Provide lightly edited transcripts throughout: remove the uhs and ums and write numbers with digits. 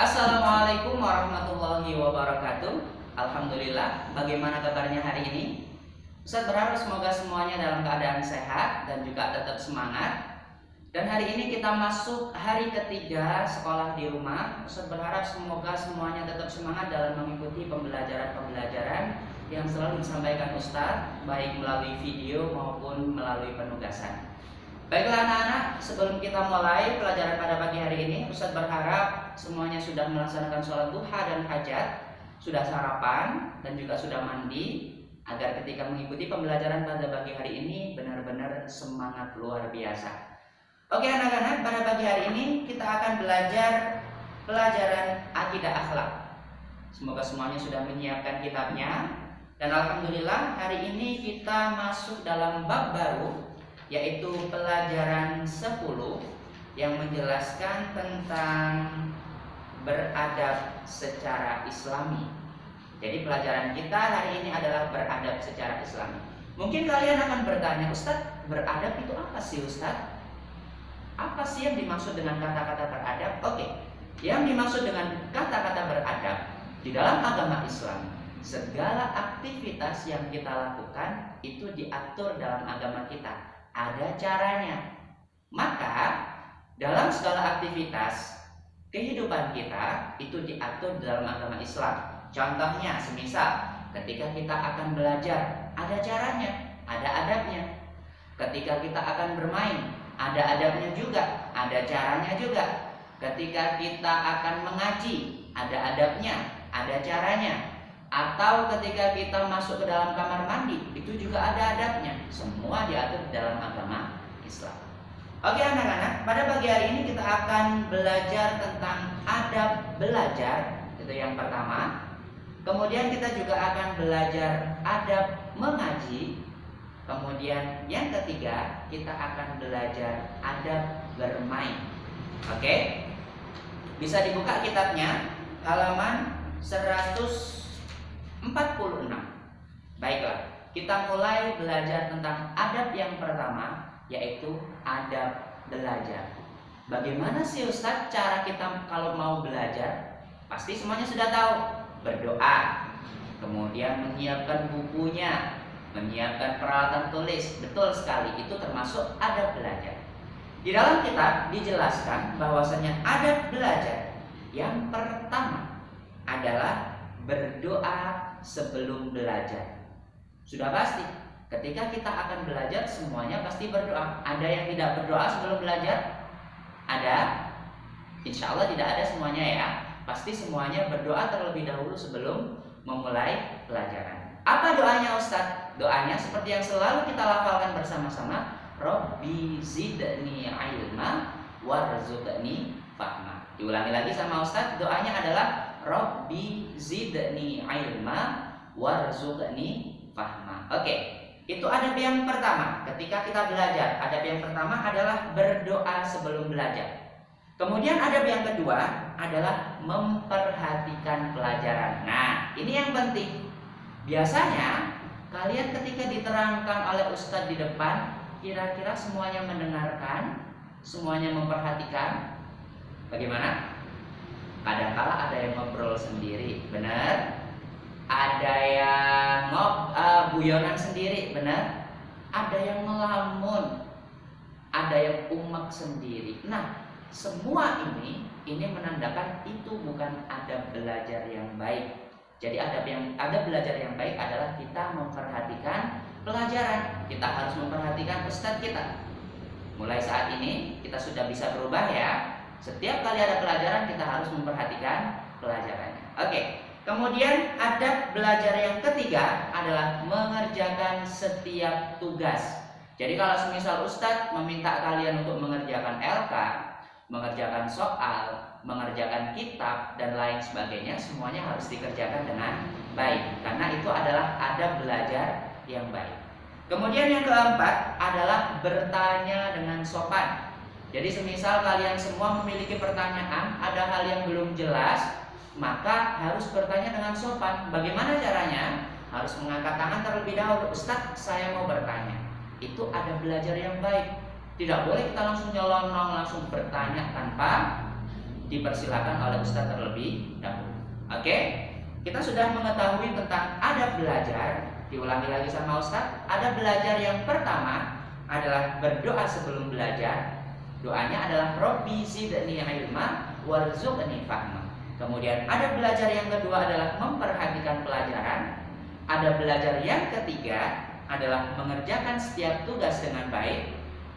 Assalamualaikum warahmatullahi wabarakatuh. Alhamdulillah, bagaimana kabarnya hari ini? Ustadz berharap semoga semuanya dalam keadaan sehat dan juga tetap semangat. Dan hari ini kita masuk hari ketiga sekolah di rumah. Ustadz berharap semoga semuanya tetap semangat dalam mengikuti pembelajaran-pembelajaran yang selalu disampaikan Ustadz, baik melalui video maupun melalui penugasan. Baiklah anak-anak, sebelum kita mulai pelajaran pada pagi hari ini, Ustadz berharap semuanya sudah melaksanakan sholat duha dan hajat, sudah sarapan, dan juga sudah mandi, agar ketika mengikuti pembelajaran pada pagi hari ini benar-benar semangat luar biasa. Oke anak-anak, pada pagi hari ini kita akan belajar pelajaran akidah akhlak. Semoga semuanya sudah menyiapkan kitabnya. Dan alhamdulillah hari ini kita masuk dalam bab baru, yaitu pelajaran 10 yang menjelaskan tentang beradab secara islami. Jadi pelajaran kita hari ini adalah beradab secara islami. Mungkin kalian akan bertanya, Ustadz, beradab itu apa sih Ustadz? Apa sih yang dimaksud dengan kata-kata beradab? Oke, yang dimaksud dengan kata-kata beradab di dalam agama Islam, segala aktivitas yang kita lakukan itu diatur dalam agama kita. Ada caranya. Maka dalam segala aktivitas kehidupan kita itu diatur dalam agama Islam. Contohnya semisal ketika kita akan belajar, ada caranya, ada adabnya. Ketika kita akan bermain, ada adabnya juga, ada caranya juga. Ketika kita akan mengaji, ada adabnya, ada caranya. Atau ketika kita masuk ke dalam kamar mandi, itu juga ada adabnya. Semua diatur dalam agama Islam. Oke anak-anak, pada pagi hari ini kita akan belajar tentang adab belajar. Itu yang pertama. Kemudian kita juga akan belajar adab mengaji. Kemudian yang ketiga, kita akan belajar adab bermain. Oke? Bisa dibuka kitabnya, halaman 146. Baiklah, kita mulai belajar tentang adab yang pertama, yaitu adab belajar. Bagaimana sih Ustadz cara kita kalau mau belajar? Pasti semuanya sudah tahu. Berdoa, kemudian menyiapkan bukunya, menyiapkan peralatan tulis. Betul sekali, itu termasuk adab belajar. Di dalam kitab dijelaskan bahwasanya adab belajar yang pertama adalah berdoa sebelum belajar. Sudah pasti, ketika kita akan belajar semuanya pasti berdoa. Ada yang tidak berdoa sebelum belajar? Ada? Insya Allah tidak ada semuanya ya. Pasti semuanya berdoa terlebih dahulu sebelum memulai pelajaran. Apa doanya Ustadz? Doanya seperti yang selalu kita lafalkan bersama-sama, Robbi zidni ilma warzuqni fahma. Diulangi lagi sama Ustadz, doanya adalah Robbi zidni ilma warzuqni fahma. Oke, itu adab yang pertama ketika kita belajar. Adab yang pertama adalah berdoa sebelum belajar. Kemudian adab yang kedua adalah memperhatikan pelajaran. Nah, ini yang penting. Biasanya kalian ketika diterangkan oleh Ustadz di depan, kira-kira semuanya mendengarkan, semuanya memperhatikan. Bagaimana? Kadang-kala ada yang ngobrol sendiri, benar? Ada yang guyonan sendiri, benar? Ada yang melamun, ada yang umek sendiri. Nah, semua ini menandakan itu bukan adab belajar yang baik. Jadi adab belajar yang baik adalah kita memperhatikan pelajaran. Kita harus memperhatikan ustadz kita. Mulai saat ini kita sudah bisa berubah ya. Setiap kali ada pelajaran kita harus memperhatikan pelajarannya. Oke. Kemudian adab belajar yang ketiga adalah mengerjakan setiap tugas. Jadi kalau semisal ustadz meminta kalian untuk mengerjakan LK, mengerjakan soal, mengerjakan kitab dan lain sebagainya, semuanya harus dikerjakan dengan baik, karena itu adalah adab belajar yang baik. Kemudian yang keempat adalah bertanya dengan sopan. Jadi semisal kalian semua memiliki pertanyaan, ada hal yang belum jelas, maka harus bertanya dengan sopan. Bagaimana caranya? Harus mengangkat tangan terlebih dahulu. Ustadz, saya mau bertanya. Itu adab belajar yang baik. Tidak boleh kita langsung nyelonong, langsung bertanya tanpa dipersilakan oleh Ustadz terlebih dahulu. Oke, kita sudah mengetahui tentang adab belajar. Diulangi lagi sama Ustadz. Adab belajar yang pertama adalah berdoa sebelum belajar. Doanya adalah Robbi zidni ilma warzuqni fahma. Kemudian adab belajar yang kedua adalah memperhatikan pelajaran. Adab belajar yang ketiga adalah mengerjakan setiap tugas dengan baik.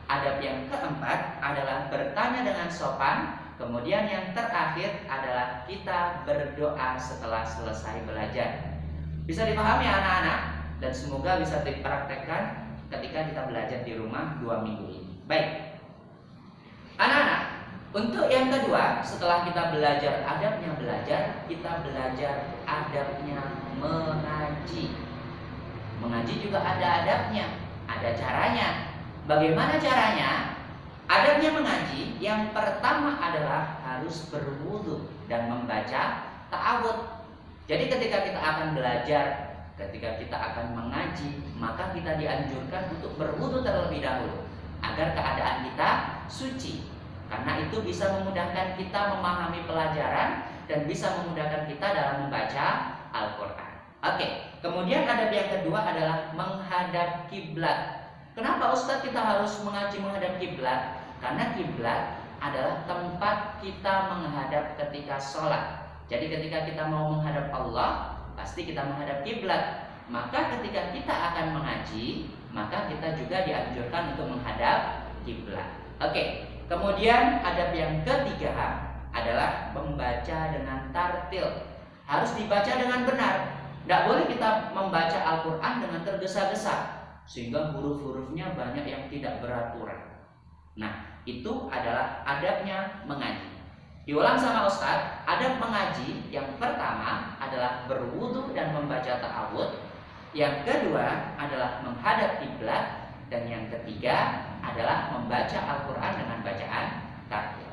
Adab yang keempat adalah bertanya dengan sopan. Kemudian yang terakhir adalah kita berdoa setelah selesai belajar. Bisa dipahami ya anak-anak? Dan semoga bisa dipraktekkan ketika kita belajar di rumah 2 minggu ini. Baik, anak-anak, untuk yang kedua, setelah kita belajar adabnya belajar, kita belajar adabnya mengaji. Mengaji juga ada adabnya, ada caranya. Bagaimana caranya? Adabnya mengaji yang pertama adalah harus berwudu dan membaca ta'awudz. Jadi ketika kita akan belajar, ketika kita akan mengaji, maka kita dianjurkan untuk berwudu terlebih dahulu agar keadaan kita suci. Karena itu bisa memudahkan kita memahami pelajaran dan bisa memudahkan kita dalam membaca Al-Quran. Oke, kemudian adab yang kedua adalah menghadap kiblat. Kenapa Ustadz kita harus mengaji menghadap kiblat? Karena kiblat adalah tempat kita menghadap ketika sholat. Jadi ketika kita mau menghadap Allah, pasti kita menghadap kiblat. Maka ketika kita akan mengaji, maka kita juga dianjurkan untuk menghadap kiblat. Oke, kemudian adab yang ketiga adalah membaca dengan tartil. Harus dibaca dengan benar. Tidak boleh kita membaca Al-Quran dengan tergesa-gesa sehingga huruf-hurufnya banyak yang tidak beraturan. Nah, itu adalah adabnya mengaji. Diulang sama Ustadz, adab mengaji yang pertama adalah berwudu dan membaca ta'awudz. Yang kedua adalah menghadap kiblat, dan yang ketiga adalah membaca Al-Quran dengan bacaan tartil.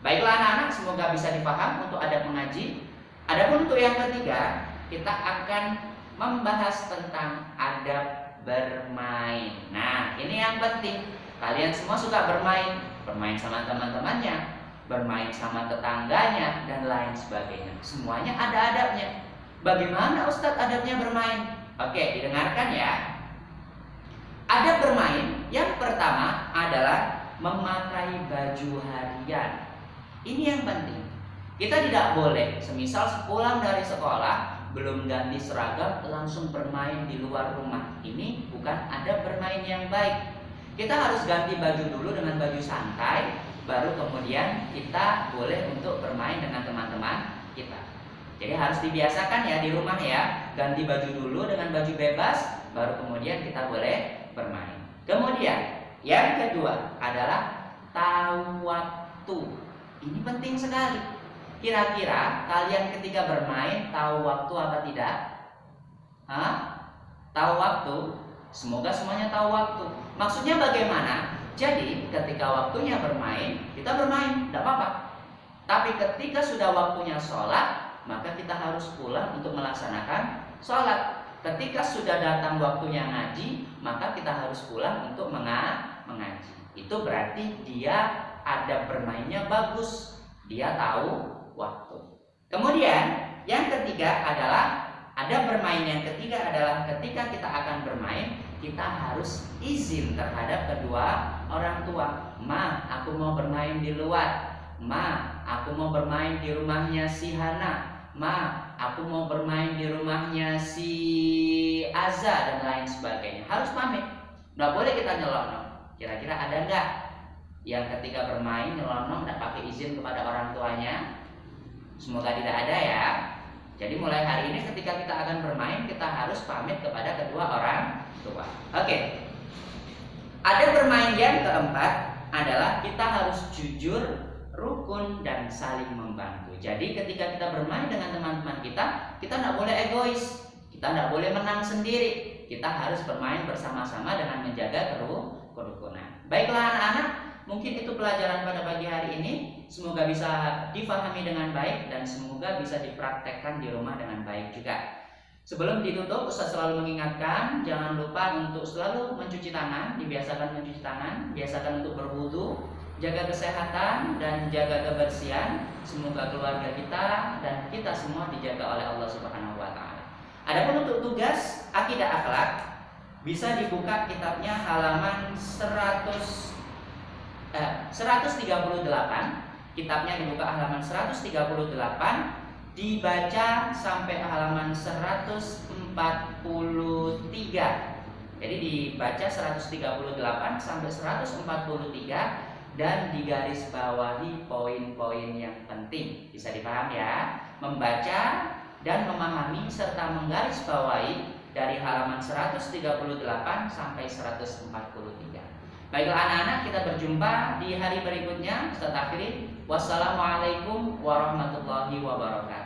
Baiklah anak-anak, semoga bisa dipaham untuk adab mengaji. Adapun untuk yang ketiga, kita akan membahas tentang adab bermain. Nah, ini yang penting. Kalian semua suka bermain, bermain sama teman-temannya, bermain sama tetangganya, dan lain sebagainya. Semuanya ada adabnya. Bagaimana Ustadz adabnya bermain? Oke, didengarkan ya. Adab bermain yang pertama adalah memakai baju harian. Ini yang penting. Kita tidak boleh, semisal sepulang dari sekolah belum ganti seragam langsung bermain di luar rumah. Ini bukan adab bermain yang baik. Kita harus ganti baju dulu dengan baju santai, baru kemudian kita boleh untuk bermain dengan teman-teman kita. Jadi harus dibiasakan ya di rumah ya, ganti baju dulu dengan baju bebas, baru kemudian kita boleh bermain. Kemudian yang kedua adalah tahu waktu. Ini penting sekali. Kira-kira kalian ketika bermain tahu waktu apa tidak? Tahu waktu? Semoga semuanya tahu waktu. Maksudnya bagaimana? Jadi ketika waktunya bermain, kita bermain, tidak apa-apa. Tapi ketika sudah waktunya sholat, maka kita harus pulang untuk melaksanakan sholat. Ketika sudah datang waktunya ngaji, maka kita harus pulang untuk mengaji. Itu berarti dia adab bermainnya bagus. Dia tahu waktu. Kemudian yang ketiga adalah adab bermain yang ketiga adalah ketika kita akan bermain, kita harus izin terhadap kedua orang tua. Ma, aku mau bermain di luar. Ma, aku mau bermain di rumahnya si Hana. Ma, aku mau bermain di rumahnya si Aza, dan lain sebagainya. Harus pamit. Nggak boleh kita nyelonong. Kira-kira ada nggak yang ketika bermain nyelonong nggak pakai izin kepada orang tuanya? Semoga tidak ada ya. Jadi mulai hari ini ketika kita akan bermain, kita harus pamit kepada kedua orang tua. Oke. Adab bermain yang keempat adalah kita harus jujur, rukun, dan saling membantu. Jadi ketika kita bermain dengan teman-teman kita tidak boleh egois, kita tidak boleh menang sendiri. Kita harus bermain bersama-sama dengan menjaga kerukunan. Baiklah anak-anak, mungkin itu pelajaran pada pagi hari ini. Semoga bisa difahami dengan baik dan semoga bisa dipraktekkan di rumah dengan baik juga. Sebelum ditutup, Ustaz selalu mengingatkan jangan lupa untuk selalu mencuci tangan, dibiasakan mencuci tangan, biasakan untuk berwudu, jaga kesehatan dan jaga kebersihan. Semoga keluarga kita dan kita semua dijaga oleh Allah Subhanahu wa taala. Adapun untuk tugas akidah akhlak bisa dibuka kitabnya halaman 138. Kitabnya dibuka halaman 138, dibaca sampai halaman 143. Jadi dibaca 138 sampai 143 dan digarisbawahi poin-poin yang penting. Bisa dipahami ya? Membaca dan memahami serta menggarisbawahi dari halaman 138 sampai 143. Baiklah anak-anak, kita berjumpa di hari berikutnya. Ustaz akhiri. Wassalamualaikum warahmatullahi wabarakatuh.